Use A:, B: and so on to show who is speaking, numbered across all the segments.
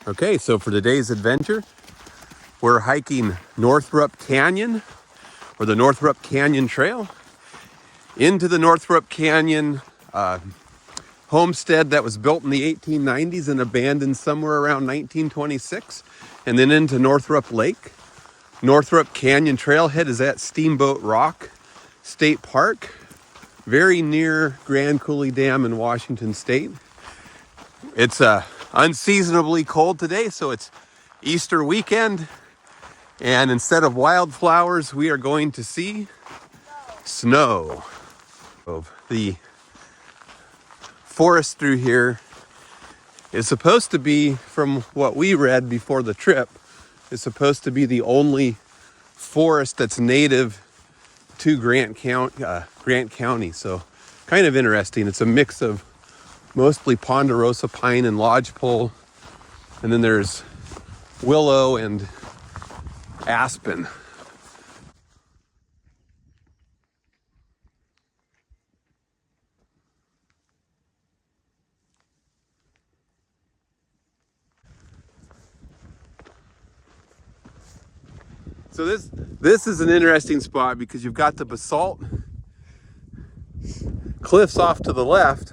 A: Okay, so for today's adventure, we're hiking Northrup Canyon, or the Northrup Canyon Trail, into the Northrup Canyon homestead that was built in the 1890s and abandoned somewhere around 1926, and then into Northrup Lake. Northrup Canyon Trailhead is at Steamboat Rock State Park, very near Grand Coulee Dam in Washington State. It's unseasonably cold today, so it's Easter weekend, and instead of wildflowers, we are going to see snow. The forest through here is supposed to be, from what we read before the trip, is supposed to be the only forest that's native to Grant County. So kind of interesting. It's a mix of mostly ponderosa pine and lodgepole, and then there's willow and aspen. So this is an interesting spot because you've got the basalt cliffs off to the left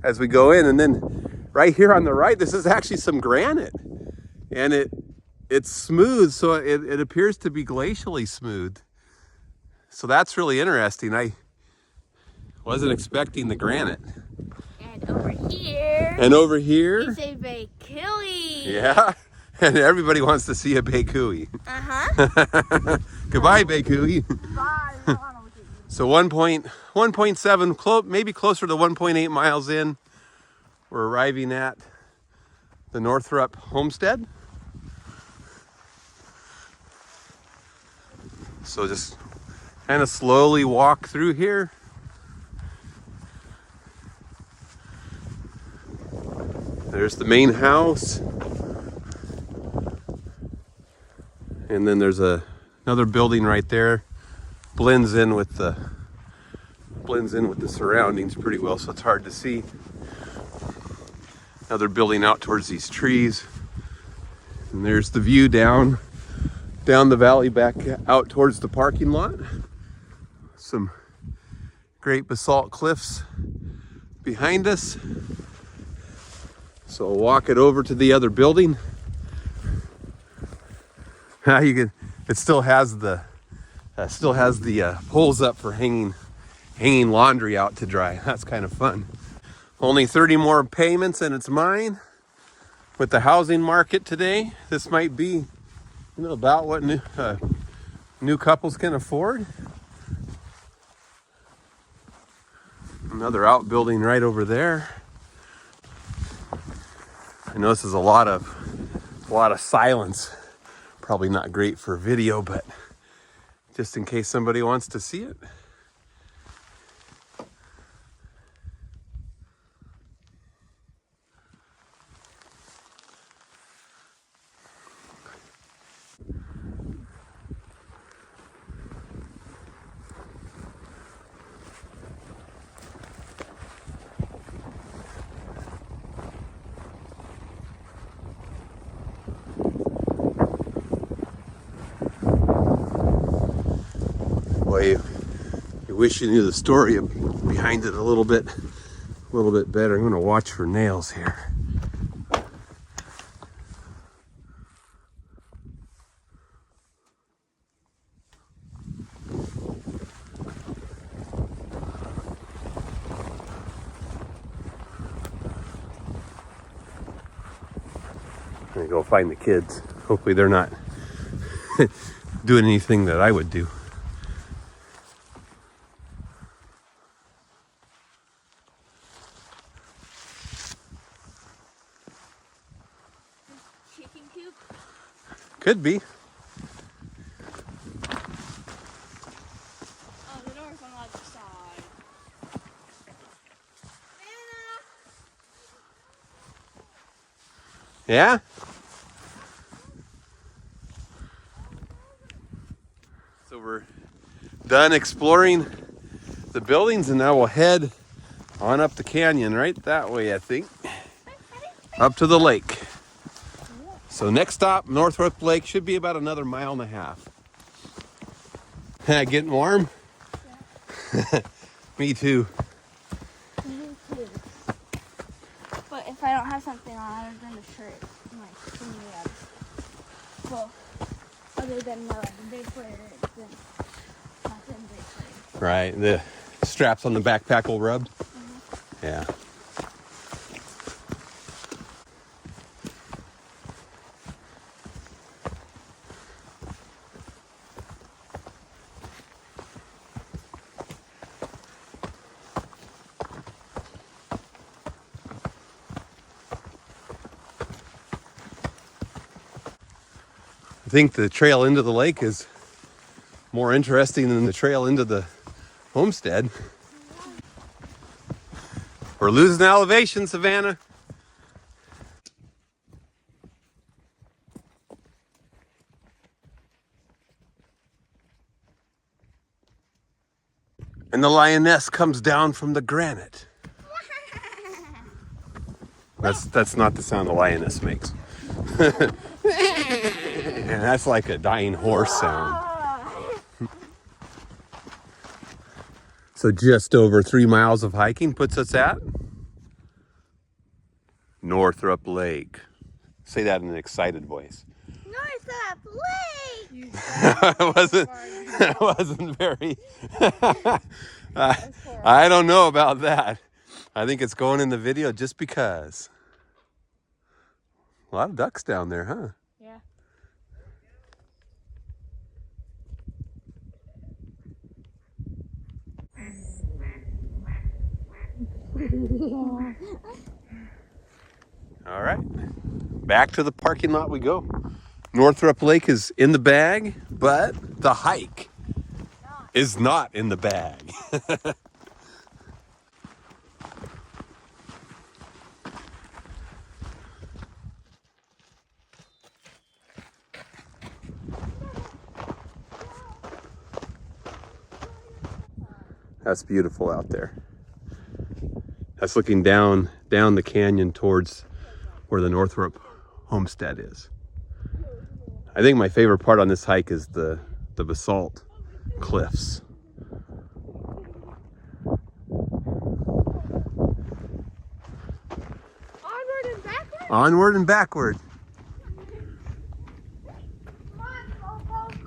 A: as we go in, and then right here on the right, this is actually some granite, and it's smooth, so it appears to be glacially smooth. So that's really interesting. I wasn't expecting the granite. And over here
B: is a bakui.
A: Yeah, and everybody wants to see a bakui. Goodbye, bakui.
B: Bye.
A: So 1.7, maybe closer to 1.8 miles in, we're arriving at the Northrup homestead. So just kind of slowly walk through here. There's the main house. And then there's another building right there. Blends in with the surroundings pretty well, so it's hard to see. Another building out towards these trees. And there's the view down the valley back out towards the parking lot. Some great basalt cliffs behind us. So we'll walk it over to the other building. It still has the poles up for hanging laundry out to dry. That's kind of fun. Only 30 more payments and it's mine. With the housing market today, this might be, about what new couples can afford. Another outbuilding right over there. I know this is a lot of silence. Probably not great for video, but just in case somebody wants to see it. Boy, you wish you knew the story behind it a little bit better. I'm going to watch for nails here. I'm going to go find the kids. Hopefully they're not doing anything that I would do.
B: Chicken coop?
A: Could be.
B: Oh, the door's on the other side.
A: Yeah? So we're done exploring the buildings, and now we'll head on up the canyon right that way, I think. Up to the lake. So next stop, Northrup Lake, should be about another 1.5 miles. Getting warm?
B: Yeah.
A: Me too.
B: Me too. But if I don't have something on other than a shirt, my skinny legs. Well, other than the big flares, then nothing big flares.
A: Right, the straps on the backpack will rub. Yeah. I think the trail into the lake is more interesting than the trail into the homestead. We're losing elevation, Savannah. And the lioness comes down from the granite. That's not the sound the lioness makes. And that's like a dying horse sound. So just over 3 miles of hiking puts us at Northrup Lake. Say that in an excited voice.
B: Northrup Lake!
A: I wasn't very... I don't know about that. I think it's going in the video just because. A lot of ducks down there, huh?
B: Yeah.
A: All right, back to the parking lot we go. Northrup Lake is in the bag, but the hike is not in the bag. That's beautiful out there. That's looking down the canyon towards where the Northrup homestead is. I think my favorite part on this hike is the basalt cliffs.
B: Onward and backward?
A: Onward and backward.
B: Come on, slowpoke.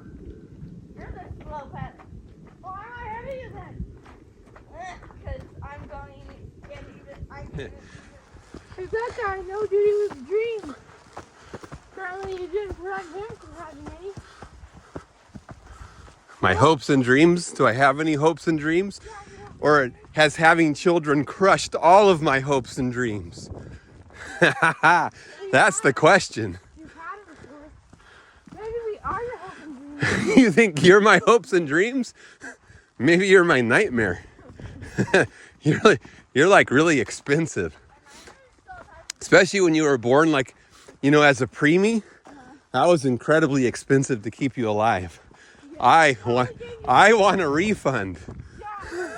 B: You're the slowpoke. Well, I'm not heavy you then. Because I'm going to get even. Is that guy no duty was a dream? Apparently you didn't prevent him from having any.
A: My hopes and dreams? Do I have any hopes and dreams? Or has having children crushed all of my hopes and dreams? That's the question.
B: You've had it before. Maybe we are your hope and dreams.
A: You think you're my hopes and dreams? Maybe you're my nightmare. You're like really expensive. Especially when you were born, like, you know, as a preemie. That was incredibly expensive to keep you alive. I want a refund.
B: Yeah,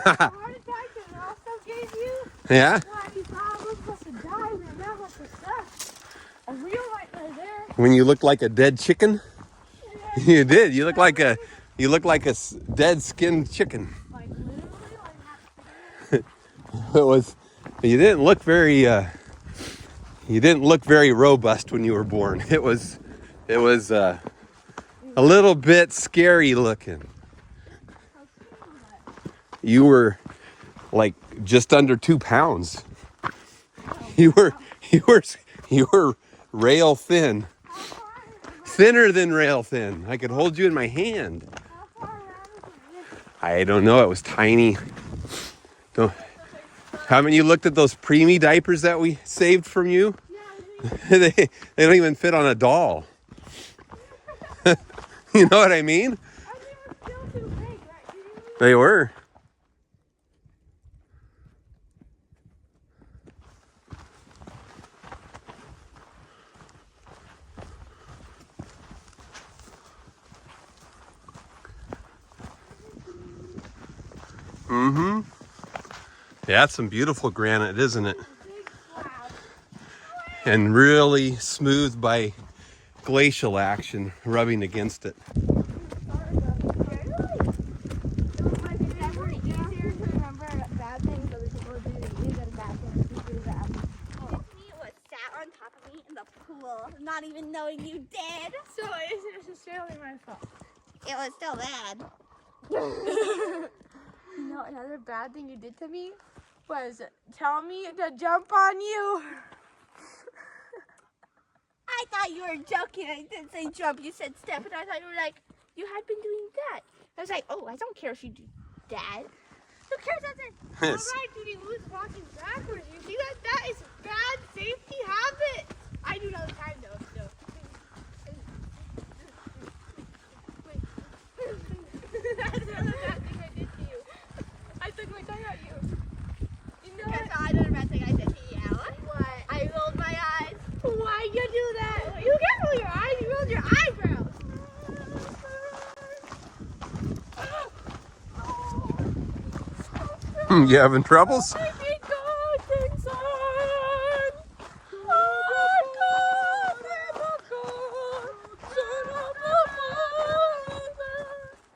B: the heart attack that it also gave you.
A: Yeah?
B: Why you thought I was supposed to die and that was the stuff. A real nightmare there.
A: When you looked like a dead chicken? You did. You look like a dead skinned chicken.
B: Like literally like that.
A: It was. You didn't look very robust when you were born. It was a little bit scary looking. You were like just under 2 pounds. You were rail thin. Thinner than rail thin. I could hold you in my hand.
B: How far around is it?
A: I don't know. It was tiny. Haven't you looked at those preemie diapers that we saved from you?
B: Yeah,
A: they don't even fit on a doll. You know what I mean?
B: I think it was still too big, right?
A: They were. Mm-hmm. Yeah, it's some beautiful granite, isn't it?
B: Big slab.
A: And really smooth by glacial action rubbing against it.
B: It's never easier to remember bad things other people do to you than bad things you do to them. Disney was sat on top of me in the pool, not even knowing you did.
C: So it isn't necessarily my fault.
B: It was still bad.
C: You know, another bad thing you did to me was tell me to jump on you.
B: I thought you were joking. I didn't say jump. You said step, and I thought you were like, you had been doing that. I was like, oh, I don't care if you do that. Who cares if they're...
C: All right, Didi, who's walking backwards? You see that? That is bad safety habit. I do it all the time, though. So. That's another bad thing I did to you. I took my tongue at you. You know
B: That's
C: what?
B: another bad thing I did to you.
C: What?
B: I rolled my eyes.
C: Why you do that? You can't roll your eyes. You rolled your eyebrows.
A: You having troubles?
C: I hate going son.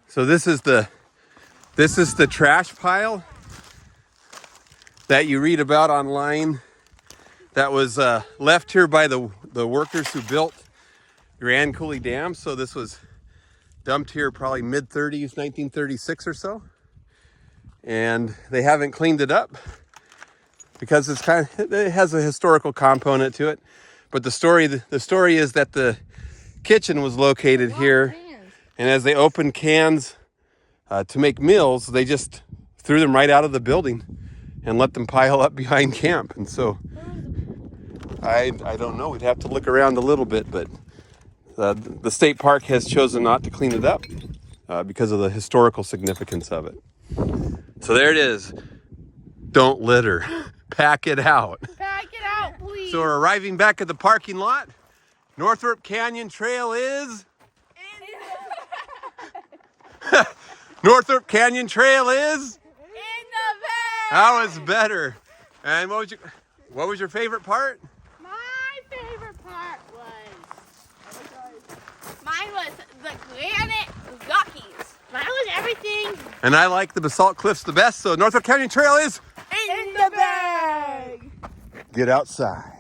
A: So this is the trash pile that you read about online that was left here by the workers who built Grand Coulee Dam. So this was dumped here probably mid-30s, 1936 or so. And they haven't cleaned it up because it has a historical component to it. But the story is that the kitchen was located here, and as they opened cans to make meals, they just threw them right out of the building and let them pile up behind camp. And so I don't know, we'd have to look around a little bit, but the state park has chosen not to clean it up because of the historical significance of it. So there it is. Don't litter. Pack it out.
C: Pack it out, please.
A: So we're arriving back at the parking lot. Northrup Canyon Trail is... Northrup Canyon Trail is...
B: In the bed.
A: That was better. And what was your favorite part?
C: My favorite part was...
B: Mine was the granite Rockies.
C: Mine was everything
A: And I like the basalt cliffs the best, so Northrup Canyon Trail is...
C: in the bag.
A: Get outside.